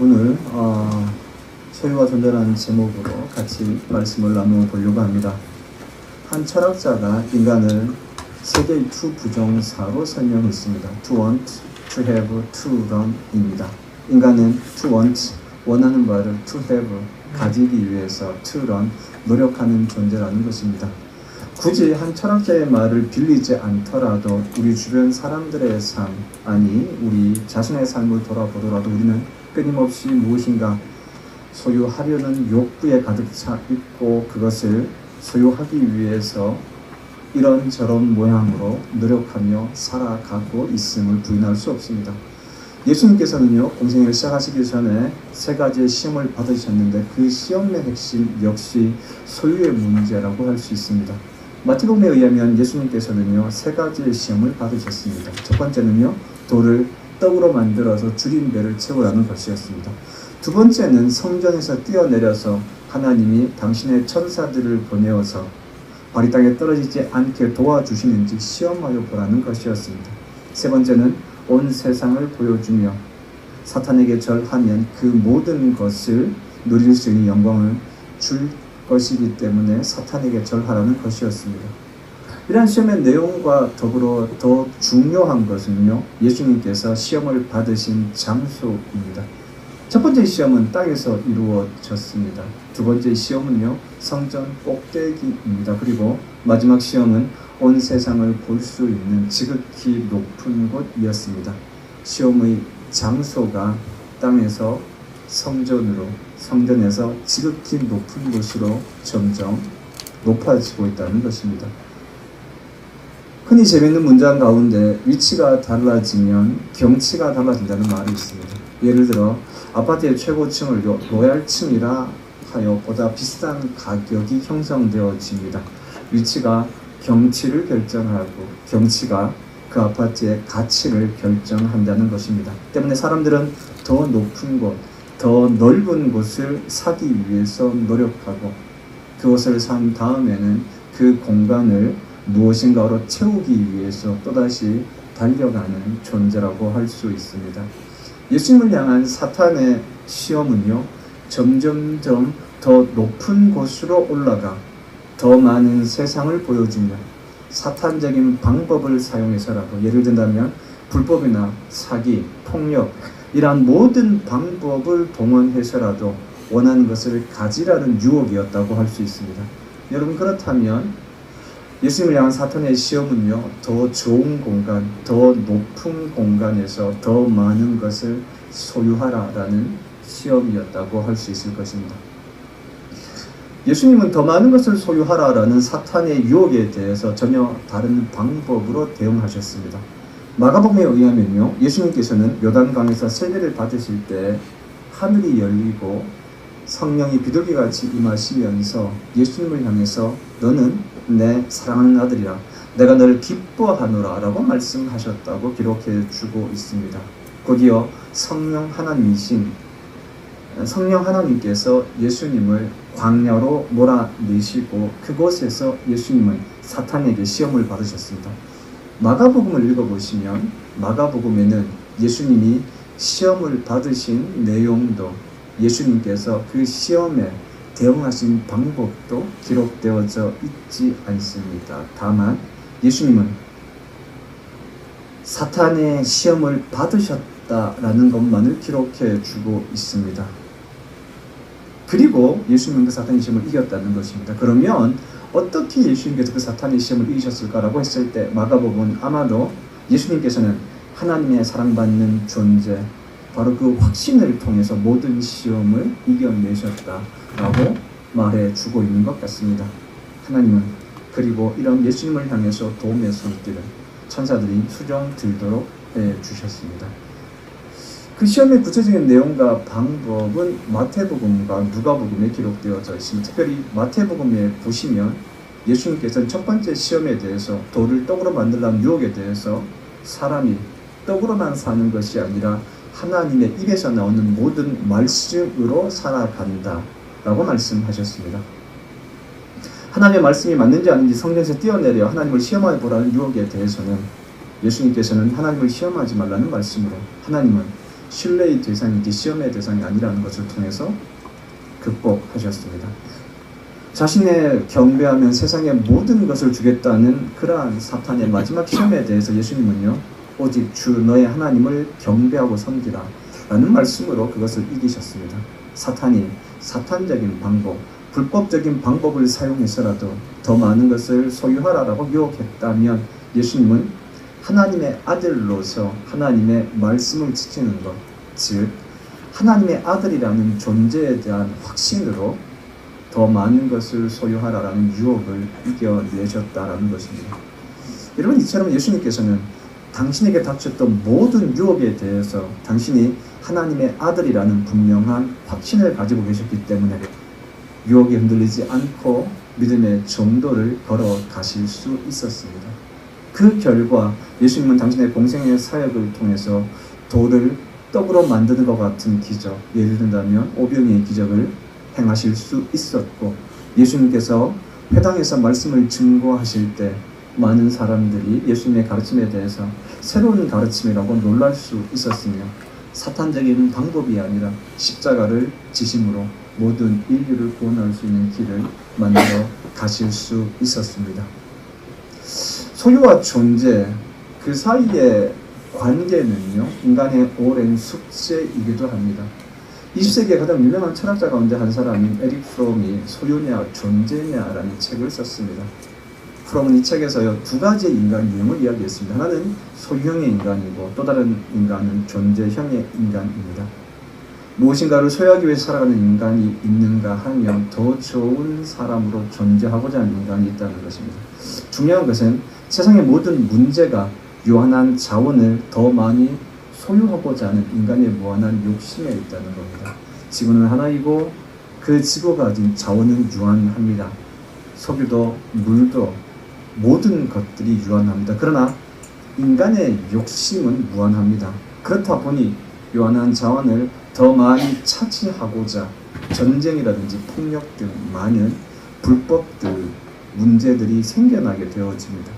오늘 소유와 존재라는 제목으로 같이 말씀을 나누어 보려고 합니다. 한 철학자가 인간을 세계의 두 부정사로 설명했습니다. To want, to have, to run입니다. 인간은 to want, 원하는 바를 to have, 가지기 위해서 to run, 노력하는 존재라는 것입니다. 굳이 한 철학자의 말을 빌리지 않더라도 우리 주변 사람들의 삶, 아니 우리 자신의 삶을 돌아보더라도 우리는 끊임없이 무엇인가 소유하려는 욕구에 가득 차 있고 그것을 소유하기 위해서 이런저런 모양으로 노력하며 살아가고 있음을 부인할 수 없습니다. 예수님께서는요, 공생애를 시작하시기 전에 세 가지의 시험을 받으셨는데 그 시험의 핵심 역시 소유의 문제라고 할 수 있습니다. 마태복음에 의하면 예수님께서는요, 세 가지의 시험을 받으셨습니다. 첫 번째는요, 돌을 떡으로 만들어서 줄인 배를 채우라는 것이었습니다. 두 번째는 성전에서 뛰어내려서 하나님이 당신의 천사들을 보내어서 발이 땅에 떨어지지 않게 도와주시는지 시험하여 보라는 것이었습니다. 세 번째는 온 세상을 보여주며 사탄에게 절하면 그 모든 것을 누릴 수 있는 영광을 줄 것이기 때문에 사탄에게 절하라는 것이었습니다. 이러한 시험의 내용과 더불어 더 중요한 것은요, 예수님께서 시험을 받으신 장소입니다. 첫 번째 시험은 땅에서 이루어졌습니다. 두 번째 시험은요, 성전 꼭대기입니다. 그리고 마지막 시험은 온 세상을 볼 수 있는 지극히 높은 곳이었습니다. 시험의 장소가 땅에서 성전으로, 성전에서 지극히 높은 곳으로 점점 높아지고 있다는 것입니다. 흔히 재미있는 문장 가운데 위치가 달라지면 경치가 달라진다는 말이 있습니다. 예를 들어 아파트의 최고층을 로얄층이라 하여 보다 비싼 가격이 형성되어집니다. 위치가 경치를 결정하고 경치가 그 아파트의 가치를 결정한다는 것입니다. 때문에 사람들은 더 높은 곳, 더 넓은 곳을 사기 위해서 노력하고 그것을 산 다음에는 그 공간을 무엇인가로 채우기 위해서 또다시 달려가는 존재라고 할 수 있습니다. 예수님을 향한 사탄의 시험은요, 점점점 더 높은 곳으로 올라가 더 많은 세상을 보여주며 사탄적인 방법을 사용해서라도, 예를 든다면 불법이나 사기, 폭력 이러한 모든 방법을 동원해서라도 원하는 것을 가지라는 유혹이었다고 할 수 있습니다. 여러분, 그렇다면 예수님을 향한 사탄의 시험은요, 더 좋은 공간, 더 높은 공간에서 더 많은 것을 소유하라라는 시험이었다고 할 수 있을 것입니다. 예수님은 더 많은 것을 소유하라라는 사탄의 유혹에 대해서 전혀 다른 방법으로 대응하셨습니다. 마가복음에 의하면요, 예수님께서는 요단강에서 세례를 받으실 때 하늘이 열리고 성령이 비둘기같이 임하시면서 예수님을 향해서 너는 내 사랑하는 아들이라 내가 너를 기뻐하노라 라고 말씀하셨다고 기록해 주고 있습니다. 곧이어 성령 하나님께서 예수님을 광야로 몰아내시고 그곳에서 예수님은 사탄에게 시험을 받으셨습니다. 마가복음을 읽어보시면 마가복음에는 예수님이 시험을 받으신 내용도 예수님께서 그 시험에 대응하신 방법도 기록되어져 있지 않습니다. 다만 예수님은 사탄의 시험을 받으셨다라는 것만을 기록해 주고 있습니다. 그리고 예수님은 그 사탄의 시험을 이겼다는 것입니다. 그러면 어떻게 예수님께서 그 사탄의 시험을 이기셨을까라고 했을 때 마가복음은 아마도 예수님께서는 하나님의 사랑받는 존재, 바로 그 확신을 통해서 모든 시험을 이겨내셨다라고 말해주고 있는 것 같습니다. 하나님은 그리고 이런 예수님을 향해서 도움의 손길을 천사들이 수정 들도록 해주셨습니다. 그 시험의 구체적인 내용과 방법은 마태복음과 누가복음에 기록되어져 있습니다. 특별히 마태복음에 보시면 예수님께서는 첫 번째 시험에 대해서 돌을 떡으로 만들라는 유혹에 대해서 사람이 떡으로만 사는 것이 아니라 하나님의 입에서 나오는 모든 말씀으로 살아간다 라고 말씀하셨습니다. 하나님의 말씀이 맞는지 아닌지 성전에서 뛰어내려 하나님을 시험해 보라는 유혹에 대해서는 예수님께서는 하나님을 시험하지 말라는 말씀으로 하나님은 신뢰의 대상이지 시험의 대상이 아니라는 것을 통해서 극복하셨습니다. 자신의 경배하면 세상의 모든 것을 주겠다는 그러한 사탄의 마지막 시험에 대해서 예수님은요, 오직 주 너의 하나님을 경배하고 섬기라 라는 말씀으로 그것을 이기셨습니다. 사탄이 사탄적인 방법, 불법적인 방법을 사용해서라도 더 많은 것을 소유하라라고 유혹했다면 예수님은 하나님의 아들로서 하나님의 말씀을 지키는 것, 즉 하나님의 아들이라는 존재에 대한 확신으로 더 많은 것을 소유하라라는 유혹을 이겨내셨다라는 것입니다. 여러분, 이처럼 예수님께서는 당신에게 닥쳤던 모든 유혹에 대해서 당신이 하나님의 아들이라는 분명한 확신을 가지고 계셨기 때문에 유혹에 흔들리지 않고 믿음의 정도를 걸어가실 수 있었습니다. 그 결과 예수님은 당신의 공생의 사역을 통해서 돌을 떡으로 만드는 것 같은 기적, 예를 든다면 오병이의 기적을 행하실 수 있었고, 예수님께서 회당에서 말씀을 증거하실 때 많은 사람들이 예수님의 가르침에 대해서 새로운 가르침이라고 놀랄 수 있었으며, 사탄적인 방법이 아니라 십자가를 지심으로 모든 인류를 구원할 수 있는 길을 만들어 가실 수 있었습니다. 소유와 존재, 그 사이의 관계는요, 인간의 오랜 숙제이기도 합니다. 20세기의 가장 유명한 철학자 가운데 한 사람인 에릭 프롬이 소유냐 존재냐라는 책을 썼습니다. 프롬은 이 책에서요, 두 가지의 인간 유형을 이야기했습니다. 하나는 소유형의 인간이고 또 다른 인간은 존재형의 인간입니다. 무엇인가를 소유하기 위해 살아가는 인간이 있는가 하면 더 좋은 사람으로 존재하고자 하는 인간이 있다는 것입니다. 중요한 것은 세상의 모든 문제가 유한한 자원을 더 많이 소유하고자 하는 인간의 무한한 욕심에 있다는 겁니다. 지구는 하나이고 그 지구가 가진 자원은 유한합니다. 석유도 물도 모든 것들이 유한합니다. 그러나 인간의 욕심은 무한합니다. 그렇다 보니 유한한 자원을 더 많이 차지하고자 전쟁이라든지 폭력 등 많은 불법들, 문제들이 생겨나게 되어집니다.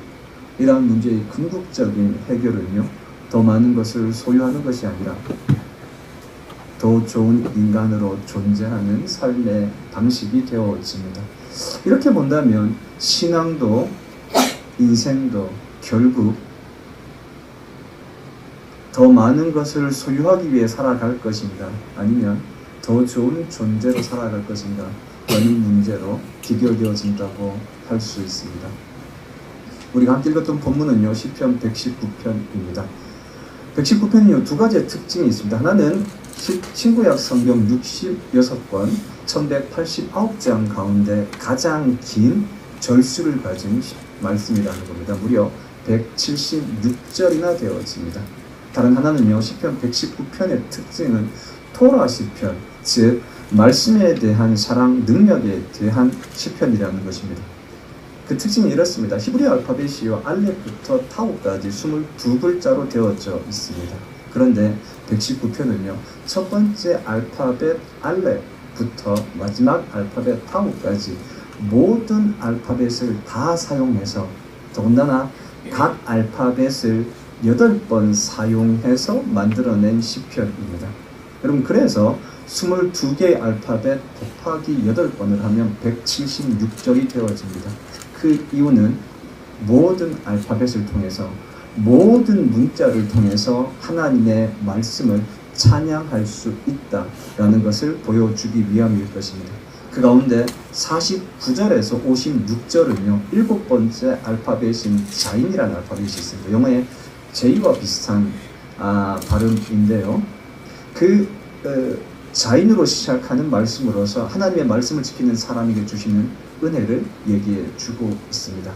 이러한 문제의 궁극적인 해결은요, 더 많은 것을 소유하는 것이 아니라 더 좋은 인간으로 존재하는 삶의 방식이 되어집니다. 이렇게 본다면 신앙도 인생도 결국 더 많은 것을 소유하기 위해 살아갈 것인가, 아니면 더 좋은 존재로 살아갈 것인가 라는 문제로 귀결되어진다고 할 수 있습니다. 우리가 함께 읽었던 본문은요, 시편 119편입니다. 119편은요, 두 가지의 특징이 있습니다. 하나는 신구약 성경 66권 1189장 가운데 가장 긴 절수를 가진 말씀이라는 겁니다. 무려 176절이나 되어집니다. 다른 하나는요, 시편 119편의 특징은 토라 시편, 즉 말씀에 대한 사랑 능력에 대한 시편이라는 것입니다. 그 특징이 이렇습니다. 히브리 알파벳이요, 알렙부터 타우까지 22글자로 되어져 있습니다. 그런데 119편은요, 첫 번째 알파벳 알렙부터 마지막 알파벳 타우까지 모든 알파벳을 다 사용해서, 더군다나 각 알파벳을 8번 사용해서 만들어낸 시편입니다. 여러분, 그래서 22개의 알파벳 곱하기 8번을 하면 176절이 되어집니다. 그 이유는 모든 알파벳을 통해서, 모든 문자를 통해서 하나님의 말씀을 찬양할 수 있다라는 것을 보여주기 위함일 것입니다. 그 가운데 49절에서 56절은요, 7번째 알파벳인 자인이라는 알파벳이 있습니다. 영어의 J와 비슷한 발음인데요. 그 자인으로 시작하는 말씀으로서 하나님의 말씀을 지키는 사람에게 주시는 은혜를 얘기해 주고 있습니다.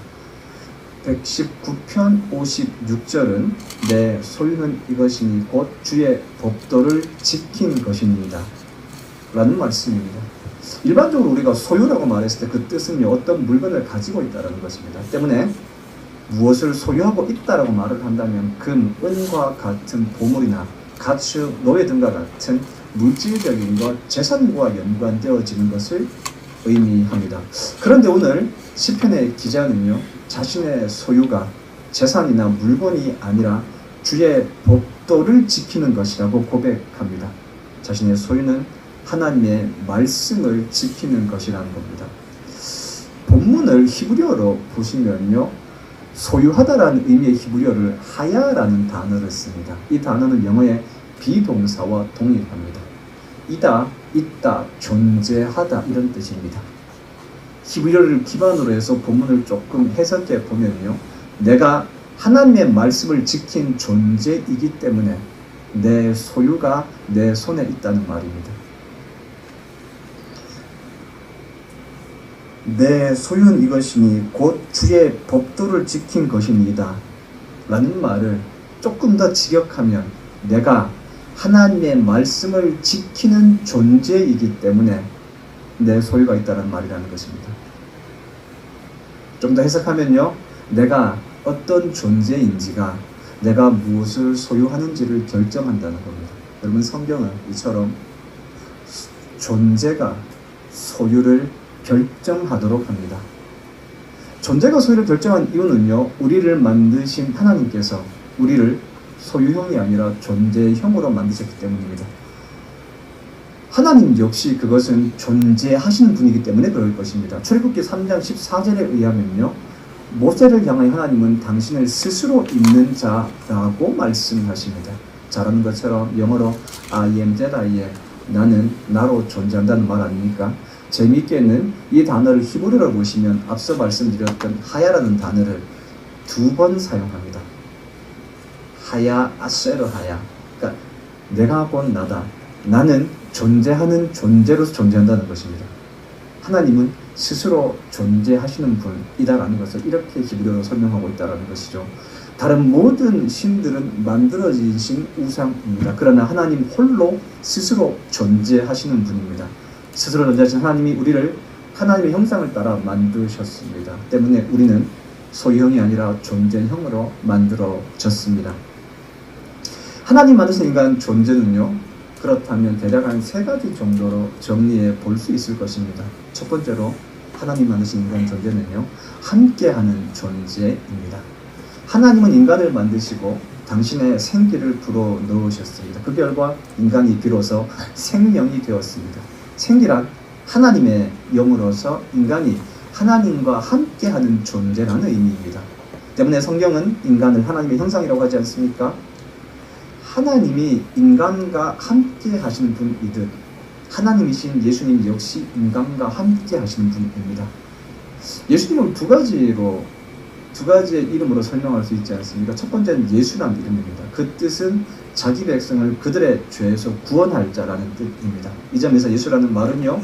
119편 56절은 내 소유는 이것이니 곧 주의 법도를 지킨 것입니다 라는 말씀입니다. 일반적으로 우리가 소유라고 말했을 때 그 뜻은요, 어떤 물건을 가지고 있다는 것입니다. 때문에 무엇을 소유하고 있다라고 말을 한다면 금, 은과 같은 보물이나 가축, 노예 등과 같은 물질적인 것, 재산과 연관되어지는 것을 의미합니다. 그런데 오늘 시편의 기자는요, 자신의 소유가 재산이나 물건이 아니라 주의 법도를 지키는 것이라고 고백합니다. 자신의 소유는 하나님의 말씀을 지키는 것이라는 겁니다. 본문을 히브리어로 보시면요, 소유하다라는 의미의 히브리어를 하야라는 단어를 씁니다. 이 단어는 영어의 비동사와 동일합니다. 이다, 있다, 존재하다 이런 뜻입니다. 히브리어를 기반으로 해서 본문을 조금 해석해 보면요, 내가 하나님의 말씀을 지킨 존재이기 때문에 내 소유가 내 손에 있다는 말입니다. 내 소유는 이것이니 곧 주의 법도를 지킨 것이니이다 라는 말을 조금 더 직역하면 내가 하나님의 말씀을 지키는 존재이기 때문에 내 소유가 있다는 말이라는 것입니다. 좀 더 해석하면요, 내가 어떤 존재인지가 내가 무엇을 소유하는지를 결정한다는 겁니다. 여러분, 성경은 이처럼 존재가 소유를 결정하도록 합니다. 존재가 소유를 결정한 이유는요, 우리를 만드신 하나님께서 우리를 소유형이 아니라 존재형으로 만드셨기 때문입니다. 하나님 역시 그것은 존재하시는 분이기 때문에 그럴 것입니다. 출애굽기 3장 14절에 의하면요, 모세를 향하여 하나님은 당신을 스스로 있는 자라고 말씀하십니다. 잘하는 것처럼 영어로 I am that I am, 나는 나로 존재한다는 말 아닙니까? 재미있게는 이 단어를 히브리어로 보시면 앞서 말씀드렸던 하야라는 단어를 2번 사용합니다. 하야, 아세르 하야. 그러니까 내가 곧 나다. 나는 존재하는 존재로서 존재한다는 것입니다. 하나님은 스스로 존재하시는 분이다라는 것을 이렇게 히브리어로 설명하고 있다는 것이죠. 다른 모든 신들은 만들어진 신 우상입니다. 그러나 하나님 홀로 스스로 존재하시는 분입니다. 스스로 존재하신 하나님이 우리를 하나님의 형상을 따라 만드셨습니다. 때문에 우리는 소유형이 아니라 존재형으로 만들어졌습니다. 하나님 만드신 인간 존재는요, 그렇다면 대략 한 3가지 정도로 정리해 볼 수 있을 것입니다. 첫 번째로 하나님 만드신 인간 존재는요, 함께하는 존재입니다. 하나님은 인간을 만드시고 당신의 생기를 불어 넣으셨습니다. 그 결과 인간이 비로소 생명이 되었습니다. 생기란 하나님의 영으로서 인간이 하나님과 함께하는 존재라는 의미입니다. 때문에 성경은 인간을 하나님의 형상이라고 하지 않습니까? 하나님이 인간과 함께 하시는 분이듯 하나님이신 예수님 역시 인간과 함께 하시는 분입니다. 예수님은 두 가지의 이름으로 설명할 수 있지 않습니까? 첫 번째는 예수라는 이름입니다. 그 뜻은 자기 백성을 그들의 죄에서 구원할 자라는 뜻입니다. 이 점에서 예수라는 말은요,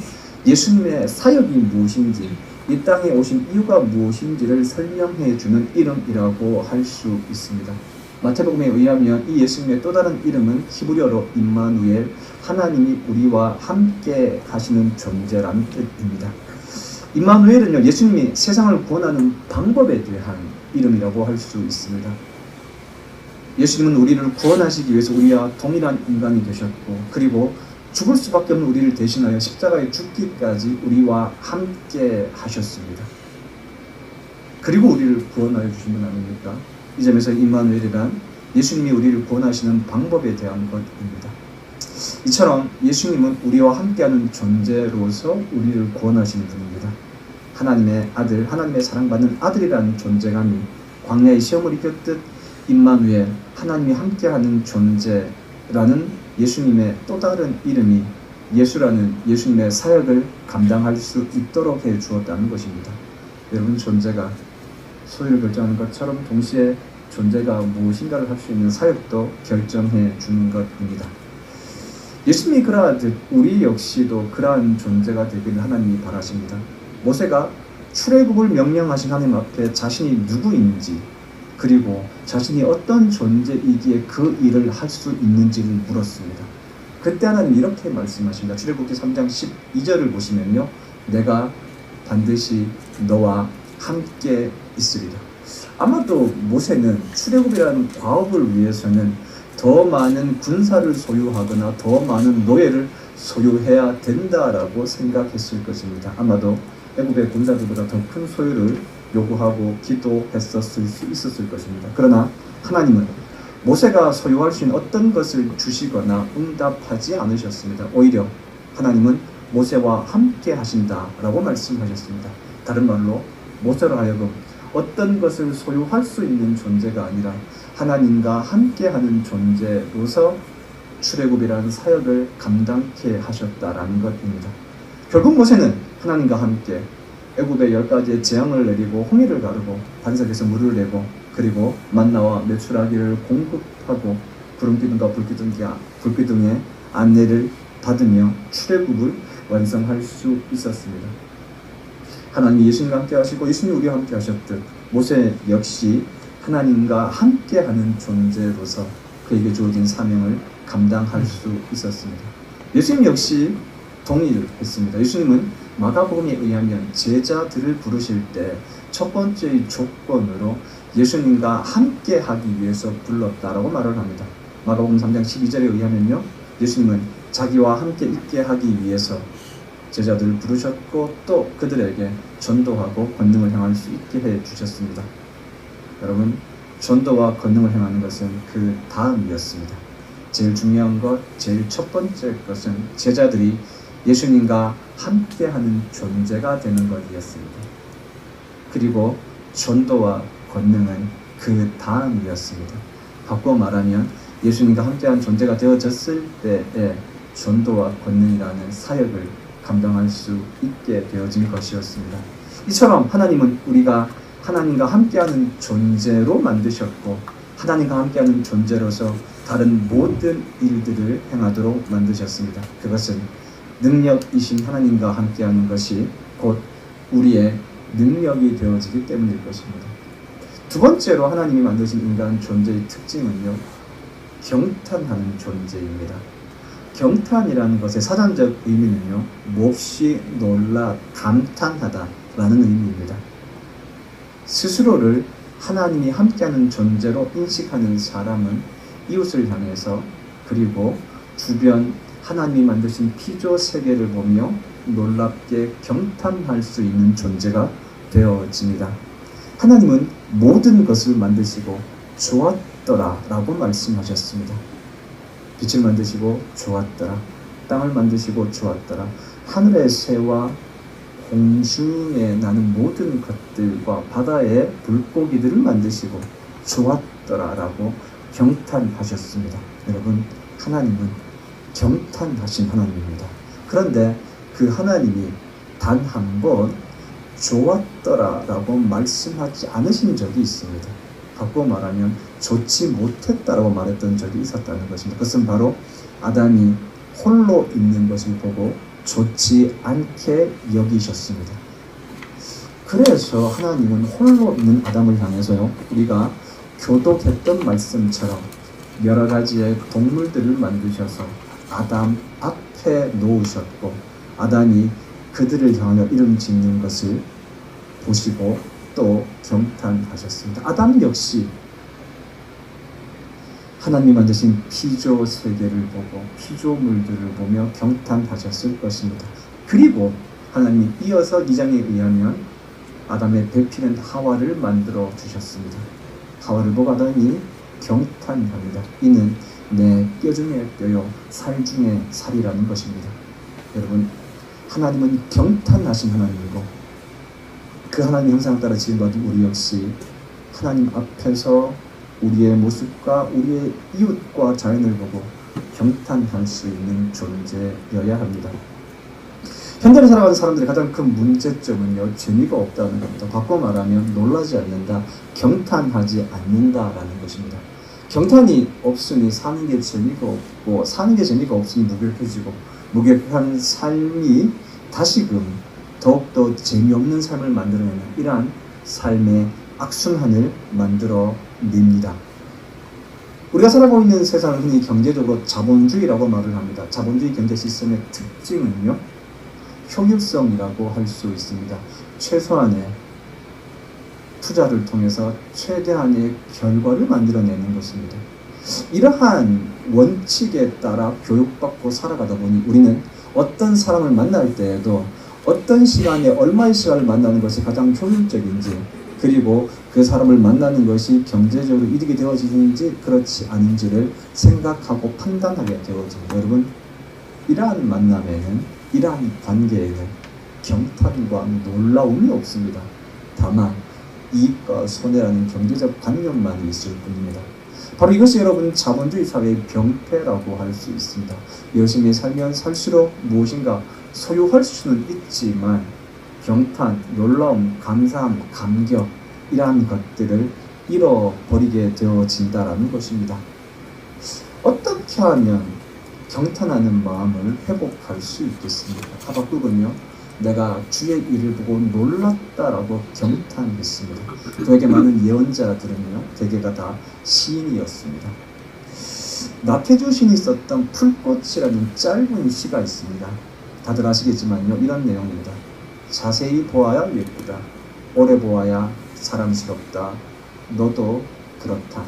예수님의 사역이 무엇인지, 이 땅에 오신 이유가 무엇인지를 설명해 주는 이름이라고 할 수 있습니다. 마태복음에 의하면 이 예수님의 또 다른 이름은 히브리어로 임마누엘, 하나님이 우리와 함께 하시는 존재라는 뜻입니다. 임마누엘은요, 예수님이 세상을 구원하는 방법에 대한 이름이라고 할 수 있습니다. 예수님은 우리를 구원하시기 위해서 우리와 동일한 인간이 되셨고, 그리고 죽을 수밖에 없는 우리를 대신하여 십자가에 죽기까지 우리와 함께 하셨습니다. 그리고 우리를 구원하여 주신 분 아닙니까? 이 점에서 임마누엘이란 예수님이 우리를 구원하시는 방법에 대한 것입니다. 이처럼 예수님은 우리와 함께하는 존재로서 우리를 구원하시는 분입니다. 하나님의 아들, 하나님의 사랑받는 아들이라는 존재감이 광야의 시험을 이겼듯 임마누엘, 하나님이 함께하는 존재라는 예수님의 또 다른 이름이 예수라는 예수님의 사역을 감당할 수 있도록 해 주었다는 것입니다. 여러분, 존재가 소유를 결정하는 것처럼 동시에 존재가 무엇인가를 할 수 있는 사역도 결정해 주는 것입니다. 예수님이 그러하듯 우리 역시도 그러한 존재가 되기를 하나님이 바라십니다. 모세가 출애굽을 명령하신 하나님 앞에 자신이 누구인지, 그리고 자신이 어떤 존재이기에 그 일을 할 수 있는지를 물었습니다. 그때 하나님 이렇게 말씀하십니다. 출애굽기 3장 12절을 보시면요, 내가 반드시 너와 함께 있으리라. 아마도 모세는 출애굽이라는 과업을 위해서는 더 많은 군사를 소유하거나 더 많은 노예를 소유해야 된다라고 생각했을 것입니다. 아마도 애굽의 군사들보다 더 큰 소유를 요구하고 기도했었을 수 있었을 것입니다. 그러나 하나님은 모세가 소유할 수 있는 어떤 것을 주시거나 응답하지 않으셨습니다. 오히려 하나님은 모세와 함께 하신다라고 말씀하셨습니다. 다른 말로 모세로 하여금 어떤 것을 소유할 수 있는 존재가 아니라 하나님과 함께하는 존재로서 출애굽이라는 사역을 감당케 하셨다라는 것입니다. 결국 모세는 하나님과 함께 애굽의 10가지의 재앙을 내리고 홍해를 가르고 반석에서 물을 내고 그리고 만나와 메추라기를 공급하고 구름기둥과 불기둥의 안내를 받으며 출애굽을 완성할 수 있었습니다. 하나님이 예수님과 함께 하시고 예수님이 우리와 함께 하셨듯 모세 역시 하나님과 함께하는 존재로서 그에게 주어진 사명을 감당할 수 있었습니다. 예수님 역시 동일했습니다. 예수님은 마가복음에 의하면 제자들을 부르실 때 첫 번째 조건으로 예수님과 함께 하기 위해서 불렀다라고 말을 합니다. 마가복음 3장 12절에 의하면요, 예수님은 자기와 함께 있게 하기 위해서 제자들을 부르셨고 또 그들에게 전도하고 권능을 행할 수 있게 해 주셨습니다. 여러분, 전도와 권능을 행하는 것은 그 다음이었습니다. 제일 중요한 것, 제일 첫 번째 것은 제자들이 예수님과 함께하는 존재가 되는 것이었습니다. 그리고 전도와 권능은 그 다음이었습니다. 바꿔 말하면 예수님과 함께한 존재가 되어졌을 때에 전도와 권능이라는 사역을 감당할 수 있게 되어진 것이었습니다. 이처럼 하나님은 우리가 하나님과 함께하는 존재로 만드셨고 하나님과 함께하는 존재로서 다른 모든 일들을 행하도록 만드셨습니다. 그것은 능력이신 하나님과 함께하는 것이 곧 우리의 능력이 되어지기 때문일 것입니다. 두 번째로 하나님이 만드신 인간 존재의 특징은요, 경탄하는 존재입니다. 경탄이라는 것의 사전적 의미는요, 몹시 놀라 감탄하다라는 의미입니다. 스스로를 하나님이 함께하는 존재로 인식하는 사람은 이웃을 향해서 그리고 주변 하나님이 만드신 피조 세계를 보며 놀랍게 경탄할 수 있는 존재가 되어집니다. 하나님은 모든 것을 만드시고 좋았더라 라고 말씀하셨습니다. 빛을 만드시고 좋았더라, 땅을 만드시고 좋았더라, 하늘의 새와 공중에 나는 모든 것들과 바다의 물고기들을 만드시고 좋았더라 라고 경탄하셨습니다. 여러분, 하나님은 경탄하신 하나님입니다. 그런데 그 하나님이 단 한 번 좋았더라 라고 말씀하지 않으신 적이 있습니다. 바꿔 말하면 좋지 못했다라고 말했던 적이 있었다는 것입니다. 그것은 바로 아담이 홀로 있는 것을 보고 좋지 않게 여기셨습니다. 그래서 하나님은 홀로 있는 아담을 향해서요, 우리가 교독했던 말씀처럼 여러 가지의 동물들을 만드셔서 아담 앞에 놓으셨고 아담이 그들을 향하여 이름 짓는 것을 보시고 또 경탄하셨습니다. 아담 역시 하나님이 만드신 피조 세계를 보고 피조물들을 보며 경탄하셨을 것입니다. 그리고 하나님이 이어서 2장에 의하면 아담의 배필은 하와를 만들어 주셨습니다. 하와를 보고 아담이 경탄합니다. 이는 내 뼈 중에 뼈요 살 중에 살이라는 것입니다. 여러분, 하나님은 경탄하신 하나님이고 그 하나님의 형상을 따라 지음받은 우리 역시 하나님 앞에서 우리의 모습과 우리의 이웃과 자연을 보고 경탄할 수 있는 존재여야 합니다. 현대를 살아가는 사람들의 가장 큰 문제점은요, 재미가 없다는 겁니다. 바꿔 말하면 놀라지 않는다, 경탄하지 않는다라는 것입니다. 경탄이 없으니 사는 게 재미가 없고 사는 게 재미가 없으니 무결해지고 무결한 삶이 다시금 더욱더 재미없는 삶을 만들어내는 이러한 삶의 악순환을 만들어냅니다. 우리가 살아가고 있는 세상은 흔히 경제적으로 자본주의라고 말을 합니다. 자본주의 경제 시스템의 특징은요, 효율성이라고 할 수 있습니다. 최소한의 투자를 통해서 최대한의 결과를 만들어내는 것입니다. 이러한 원칙에 따라 교육받고 살아가다 보니 우리는 어떤 사람을 만날 때에도 어떤 시간에 얼마의 시간을 만나는 것이 가장 효율적인지, 그리고 그 사람을 만나는 것이 경제적으로 이득이 되어지는지 그렇지 않은지를 생각하고 판단하게 되어집니다. 여러분, 이러한 만남에는, 이러한 관계에는 경탄과 놀라움이 없습니다. 다만 이익과 손해라는 경제적 관념만 있을 뿐입니다. 바로 이것이 여러분 자본주의 사회의 병폐라고 할 수 있습니다. 열심히 살면 살수록 무엇인가 소유할 수는 있지만 경탄, 놀라움, 감사함, 감격 이러한 것들을 잃어버리게 되어진다라는 것입니다. 어떻게 하면 경탄하는 마음을 회복할 수 있겠습니까? 하박국은요, 내가 주의 일을 보고 놀랐다라고 경탄했습니다. 그에게 많은 예언자들은요, 대개가 다 시인이었습니다. 나태주 신이 썼던 풀꽃이라는 짧은 시가 있습니다. 다들 아시겠지만요, 이런 내용입니다. 자세히 보아야 예쁘다. 오래 보아야 사랑스럽다. 너도 그렇다.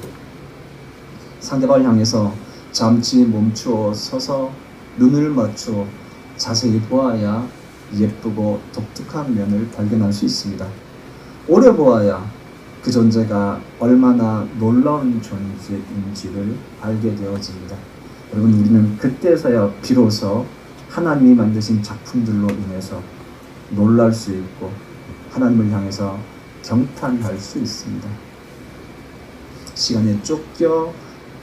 상대방을 향해서 잠시 멈추어 서서 눈을 맞추어 자세히 보아야 예쁘고 독특한 면을 발견할 수 있습니다. 오래 보아야 그 존재가 얼마나 놀라운 존재인지를 알게 되어집니다. 여러분, 우리는 그때서야 비로소 하나님이 만드신 작품들로 인해서 놀랄 수 있고 하나님을 향해서 경탄할 수 있습니다. 시간에 쫓겨,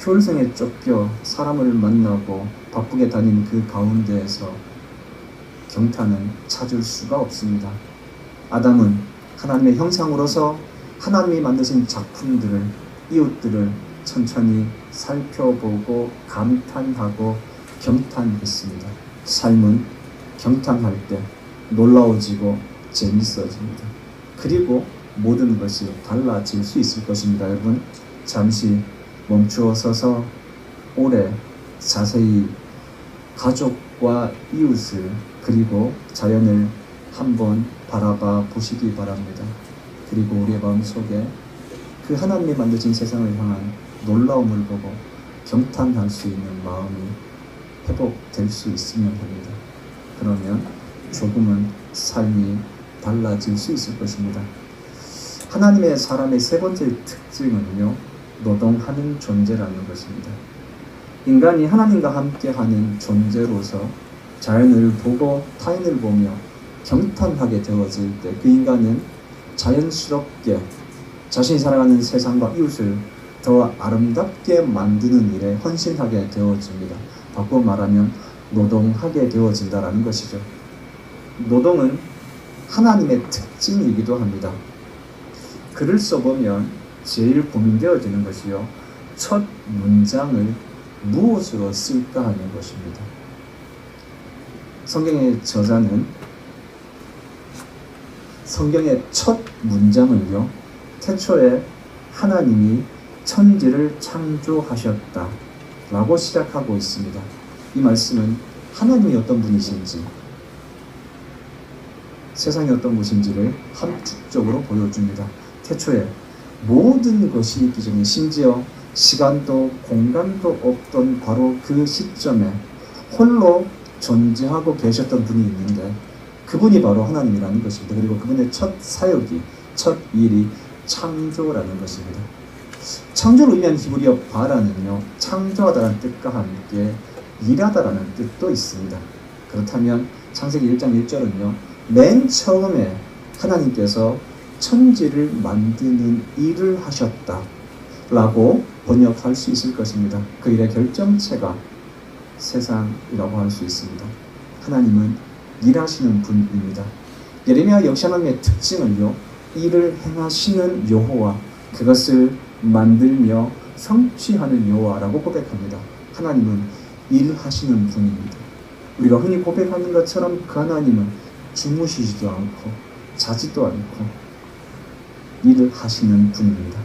효율성에 쫓겨 사람을 만나고 바쁘게 다닌 그 가운데에서 경탄은 찾을 수가 없습니다. 아담은 하나님의 형상으로서 하나님이 만드신 작품들을, 이웃들을 천천히 살펴보고 감탄하고 경탄했습니다. 삶은 경탄할 때 놀라워지고 재밌어집니다. 그리고 모든 것이 달라질 수 있을 것입니다. 여러분, 잠시 멈추어 서서 오래 자세히 가족과 이웃을 그리고 자연을 한번 바라봐 보시기 바랍니다. 그리고 우리의 마음속에 그 하나님이 만드신 세상을 향한 놀라움을 보고 경탄할 수 있는 마음이 회복될 수 있으면 합니다. 그러면 조금은 삶이 달라질 수 있을 것입니다. 하나님의 사람의 세 번째 특징은요, 노동하는 존재라는 것입니다. 인간이 하나님과 함께하는 존재로서 자연을 보고 타인을 보며 경탄하게 되어질 때 그 인간은 자연스럽게 자신이 살아가는 세상과 이웃을 더 아름답게 만드는 일에 헌신하게 되어집니다. 바꿔 말하면 노동하게 되어진다라는 것이죠. 노동은 하나님의 특징이기도 합니다. 글을 써보면 제일 고민되어지는 것이요, 첫 문장을 무엇으로 쓸까 하는 것입니다. 성경의 저자는 성경의 첫 문장을요, 태초에 하나님이 천지를 창조하셨다 라고 시작하고 있습니다. 이 말씀은 하나님이 어떤 분이신지, 세상이 어떤 곳인지를 함축적으로 보여줍니다. 태초에 모든 것이 있기 전에, 심지어 시간도 공간도 없던 바로 그 시점에 홀로 존재하고 계셨던 분이 있는데 그분이 바로 하나님이라는 것입니다. 그리고 그분의 첫 사역이, 첫 일이 창조라는 것입니다. 창조를 의미한 히브리어 바라는요, 창조하다라는 뜻과 함께 일하다라는 뜻도 있습니다. 그렇다면 창세기 1장 1절은요, 맨 처음에 하나님께서 천지를 만드는 일을 하셨다 라고 번역할 수 있을 것입니다. 그 일의 결정체가 세상이라고 할 수 있습니다. 하나님은 일하시는 분입니다. 예레미야 역시 하나님의 특징은요, 일을 행하시는 여호와, 그것을 만들며 성취하는 여호와라고 고백합니다. 하나님은 일하시는 분입니다. 우리가 흔히 고백하는 것처럼 그 하나님은 주무시지도 않고 자지도 않고 일을 하시는 분입니다.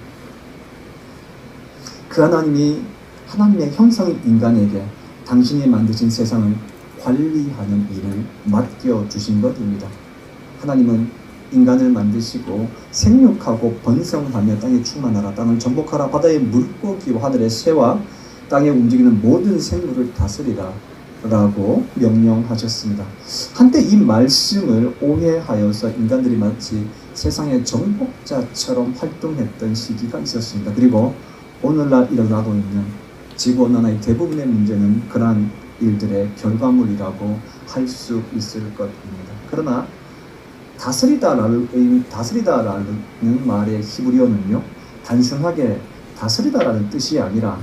그 하나님이 하나님의 형상인 인간에게 당신이 만드신 세상을 관리하는 일을 맡겨주신 것입니다. 하나님은 인간을 만드시고 생육하고 번성하며 땅에 충만하라, 땅을 정복하라, 바다의 물고기와 하늘의 새와 땅에 움직이는 모든 생물을 다스리라 라고 명령하셨습니다. 한때 이 말씀을 오해하여서 인간들이 마치 세상의 정복자처럼 활동했던 시기가 있었습니다. 그리고 오늘날 일어나고 있는 지구온난화의 대부분의 문제는 그러한 일들의 결과물이라고 할 수 있을 것입니다. 그러나 다스리다라는 말의 히브리어는요, 단순하게 다스리다라는 뜻이 아니라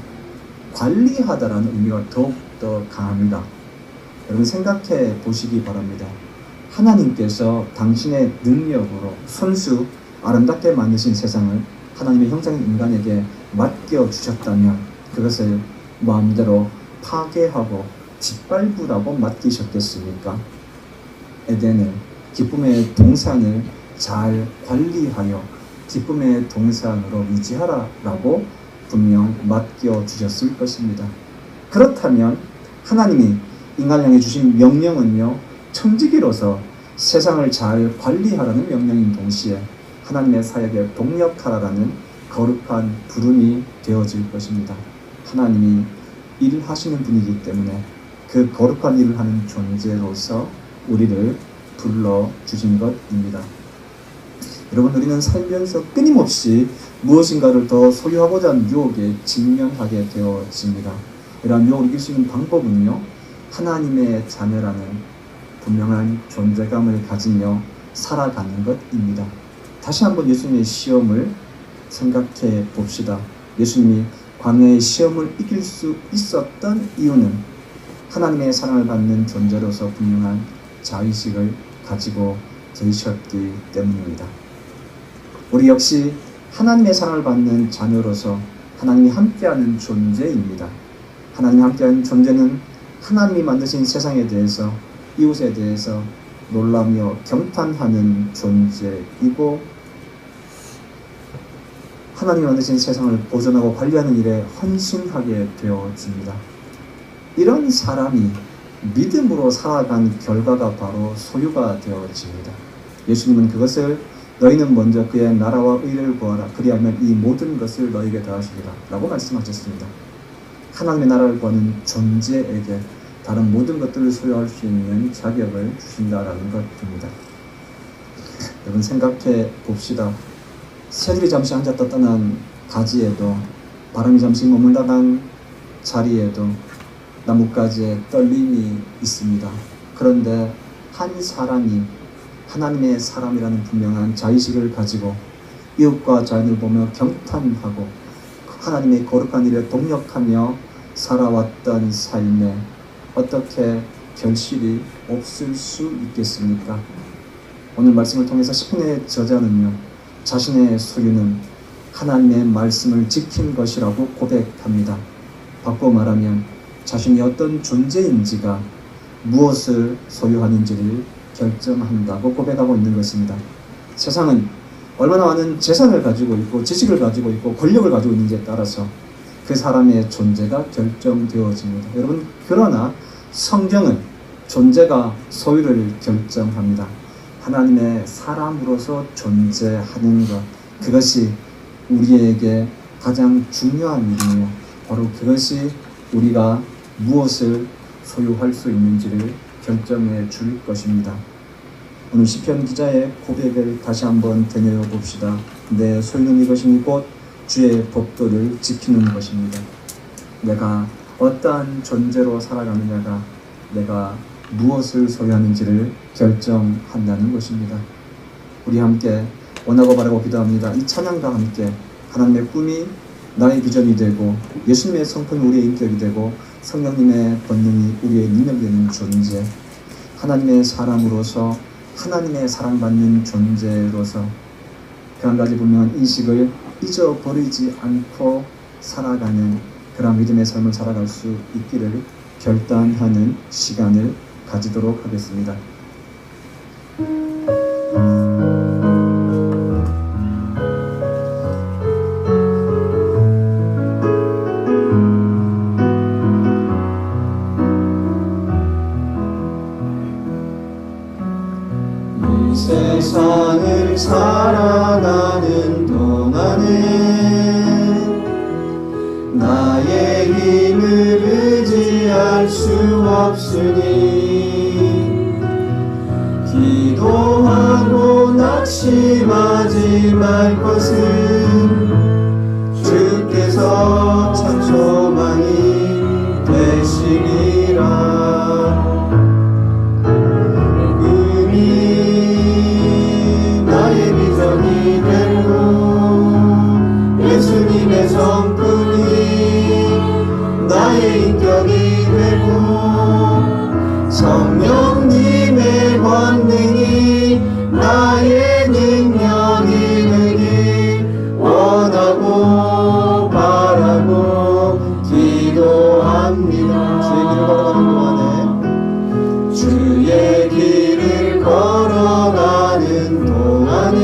관리하다라는 의미가 더욱더 강합니다. 여러분 생각해 보시기 바랍니다. 하나님께서 당신의 능력으로 손수 아름답게 만드신 세상을 하나님의 형상인 인간에게 맡겨주셨다면 그것을 마음대로 파괴하고 짓밟으라고 맡기셨겠습니까? 에덴을, 기쁨의 동산을 잘 관리하여 기쁨의 동산으로 유지하라라고 분명 맡겨주셨을 것입니다. 그렇다면 하나님이 인간을 향해 주신 명령은요, 청지기로서 세상을 잘 관리하라는 명령인 동시에 하나님의 사역에 동력하라라는 거룩한 부름이 되어질 것입니다. 하나님이 일하시는 분이기 때문에 그 거룩한 일을 하는 존재로서 우리를 불러주신 것입니다. 여러분, 우리는 살면서 끊임없이 무엇인가를 더 소유하고자 하는 유혹에 직면하게 되어집니다. 이러한 유혹을 이길 수 있는 방법은요, 하나님의 자녀라는 분명한 존재감을 가지며 살아가는 것입니다. 다시 한번 예수님의 시험을 생각해 봅시다. 예수님이 광야의 시험을 이길 수 있었던 이유는 하나님의 사랑을 받는 존재로서 분명한 자의식을 가지고 계셨기 때문입니다. 우리 역시 하나님의 사랑을 받는 자녀로서 하나님이 함께하는 존재입니다. 하나님이 함께하는 존재는 하나님이 만드신 세상에 대해서, 이웃에 대해서 놀라며 경탄하는 존재이고, 하나님이 만드신 세상을 보존하고 관리하는 일에 헌신하게 되어집니다. 이런 사람이 믿음으로 살아간 결과가 바로 소유가 되어집니다. 예수님은 그것을 너희는 먼저 그의 나라와 의를 구하라. 그리하면 이 모든 것을 너희에게 더하시리라 라고 말씀하셨습니다. 하나님의 나라를 구하는 존재에게 다른 모든 것들을 소유할 수 있는 자격을 주신다라는 것입니다. 여러분 생각해 봅시다. 새들이 잠시 앉았다 떠난 가지에도, 바람이 잠시 머물다간 자리에도 나뭇가지에 떨림이 있습니다. 그런데 한 사람이 하나님의 사람이라는 분명한 자의식을 가지고 이웃과 자연을 보며 경탄하고 하나님의 거룩한 일에 동력하며 살아왔던 삶에 어떻게 결실이 없을 수 있겠습니까? 오늘 말씀을 통해서 시편의 저자는요, 자신의 소유는 하나님의 말씀을 지킨 것이라고 고백합니다. 바꿔 말하면 자신이 어떤 존재인지가 무엇을 소유하는지를 결정한다고 고백하고 있는 것입니다. 세상은 얼마나 많은 재산을 가지고 있고 지식을 가지고 있고 권력을 가지고 있는지에 따라서 그 사람의 존재가 결정되어집니다. 여러분, 그러나 성경은 존재가 소유를 결정합니다. 하나님의 사람으로서 존재하는 것, 그것이 우리에게 가장 중요한 일이며 바로 그것이 우리가 무엇을 소유할 수 있는지를 결정해 줄 것입니다. 오늘 시편 기자의 고백을 다시 한번 되뇌어 봅시다. 내 소유는 이것이니 곧 주의 법도를 지키는 것입니다. 내가 어떠한 존재로 살아가느냐가 내가 무엇을 소유하는지를 결정한다는 것입니다. 우리 함께 원하고 바라고 기도합니다. 이 찬양과 함께 하나님의 꿈이 나의 비전이 되고 예수님의 성품이 우리의 인격이 되고 성령님의 권능이 우리의 능력이 되는 존재, 하나님의 사람으로서 하나님의 사랑받는 존재로서 그 한 가지 분명한 인식을 잊어버리지 않고 살아가는 그런 믿음의 삶을 살아갈 수 있기를 결단하는 시간을 가지도록 하겠습니다. 이 세상을 살아가는 동안에 나의 힘을 의지할 수 없으니 기도하고 나 낙심하지 말 것은 주께서 참 소망이 되시리라. 꿈이 나의 비전이 되고 예수님의 성품이 나의 인격이 되고 성령님의 권능이 나의 능력이 되기 원하고 바라고 기도합니다. 주의 길을 걸어가는 동안에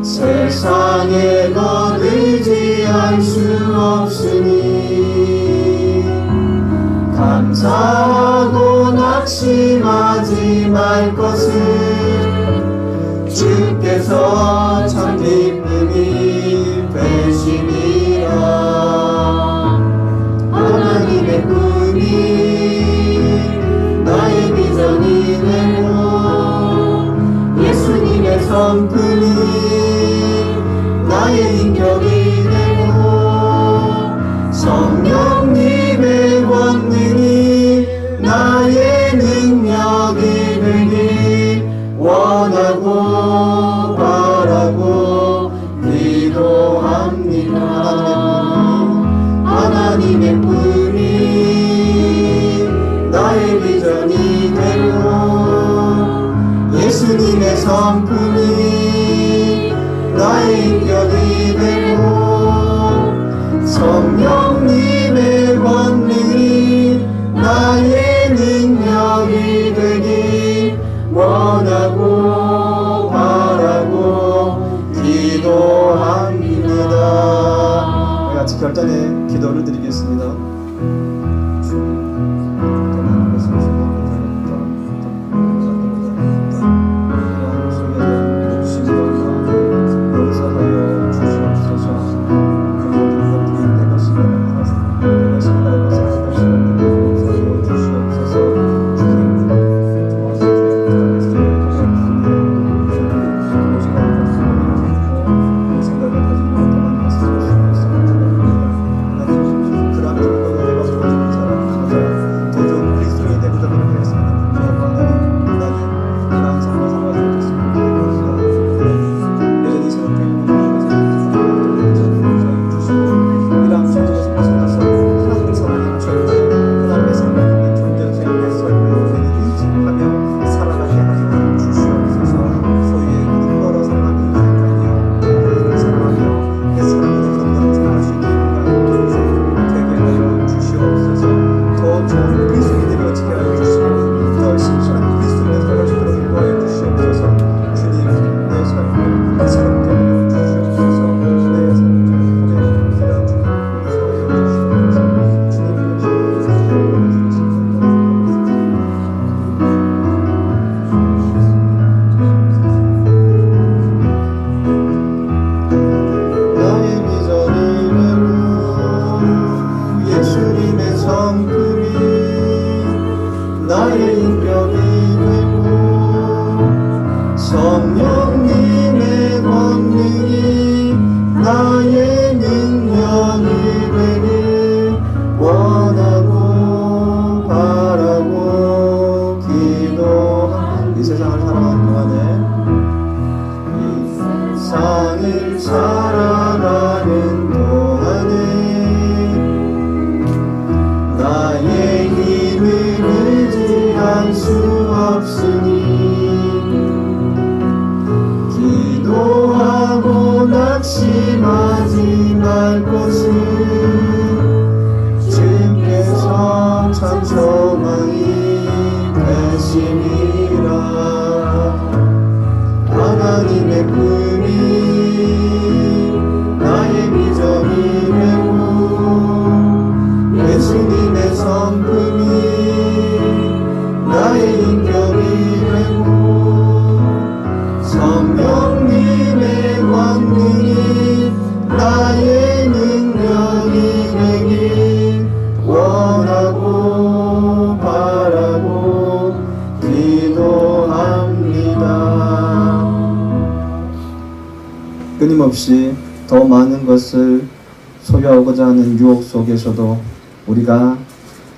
세상에 것 의지할 수 없으니 감사하고 낙심하지 말 것은 주께서 참 기쁨이 되시리라. 하나님의 꿈이 나의 비전이 되고 예수님의 성품이 나의 인격이 되고 성령님의 권능이 나의 능력이 되기 원하고 바라고 기도합니다. 하나님의 꿈이 나의 비전이 되고 예수님의 성품이 나의 인격이 되고 성령님의 권능이 나의 능력이 되기 원하고 바라고 기도합니다. 우리 같이 결단의 기도를 드리겠습니다. 도전 그리스도인이 되고자 하는 없이 더 많은 것을 소유하고자 하는 유혹 속에서도 우리가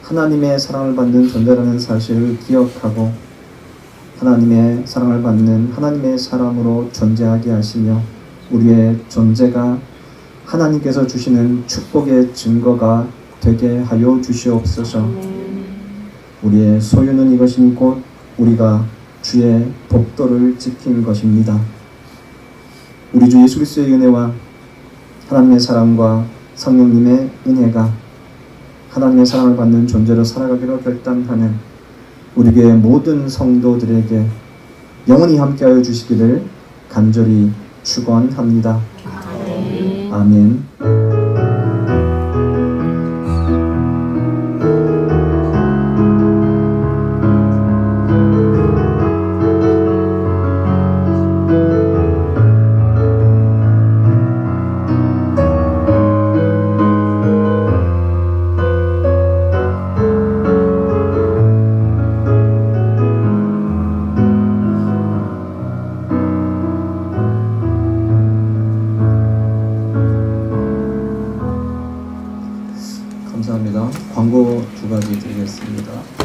하나님의 사랑을 받는 존재라는 사실을 기억하고 하나님의 사랑을 받는 하나님의 사람으로 존재하게 하시며 우리의 존재가 하나님께서 주시는 축복의 증거가 되게 하여 주시옵소서. 우리의 소유는 이것이니 곧 우리가 주의 법도를 지킨 것입니다. 우리 주 예수 그리스도의 은혜와 하나님의 사랑과 성령님의 은혜가 하나님의 사랑을 받는 존재로 살아가기로 결단하는 우리 교회 모든 성도들에게 영원히 함께하여 주시기를 간절히 축원합니다. 아멘. 감사합니다. 광고 2가지 드리겠습니다.